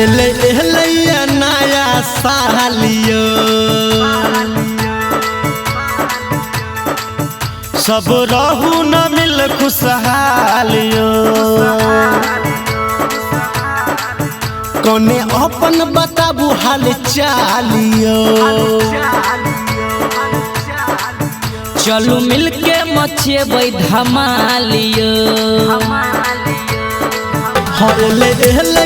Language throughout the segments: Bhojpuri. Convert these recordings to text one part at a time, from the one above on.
एले एले नया सालियो सब रहू न मिल खुशहालियो कोने अपन बताबू हाल चालियो चलू मिलके मचेबै धमालियो एले एले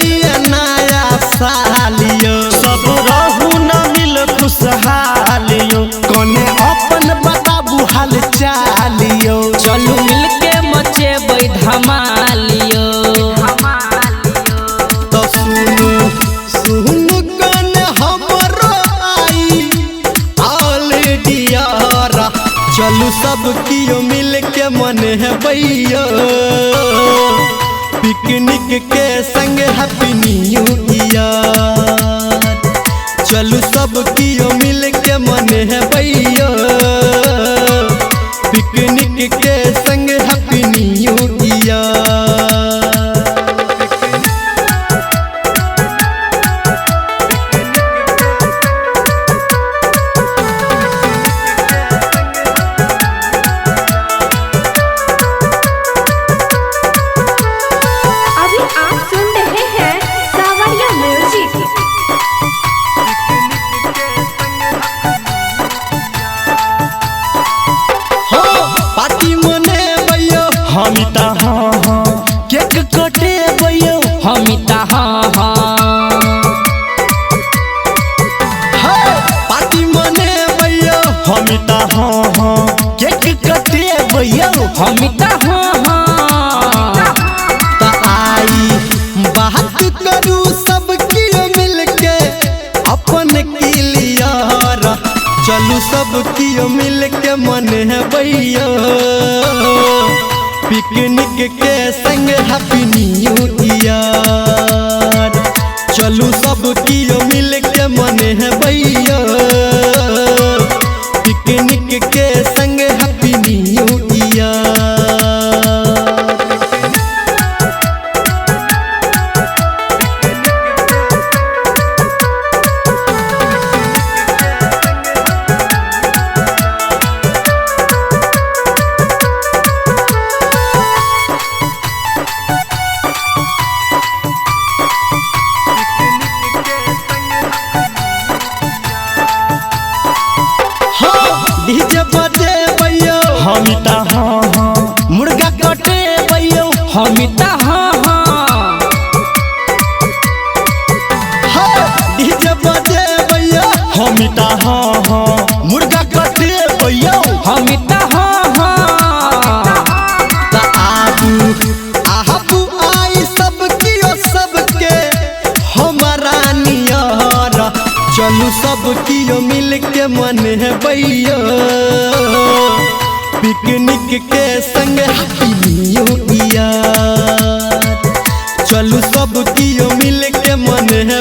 नया सालियो सब रहू न मिल खुशहालियो कोने अपन बताबू हाल चालियो चलू मिलके मचेबै धमालियो तो सुनु सुनु कने हमरो आई ऑलरेडी यारा चलू सब कियो मिल के मन है भैया पिकनिक के संग हैप्पी न्यू ईयर चलू सब कियो मिल के मन है भैया पिकनिक के संग हैप्पी न्यू ईयर हमिता हाँ हाँ केक कटे भैया हमिता हाँ हाँ पार्टी मने भैया हमिता हाँ हाँ केक कटे भैया हमिता हाँ हाँ ता आई बात करू सब कियो मिल के अपन क्लियर चलू सब कियो मिल के मन है भैया पिकनिक के संग हैप्पी न्यू ईयर चलू सब कियो मिल के मन है भैया पिकनिक के संग हैप्पी न्यू ईयर डीजे बजे भैया हमिता हाँ हाँ मुर्गा कटे भैया हमिता हाँ हाँ डीजे बजे भैया हमिता हाँ हाँ मुर्गा कटे भैया हमिता हाँ हाँ ता आबू आई सब कियो सबके हमारा नियर चलू सब कियो मिल के मन है भैया पिकनिक के संग हैप्पी न्यू ईयर चलू सब कियो मिल के मन है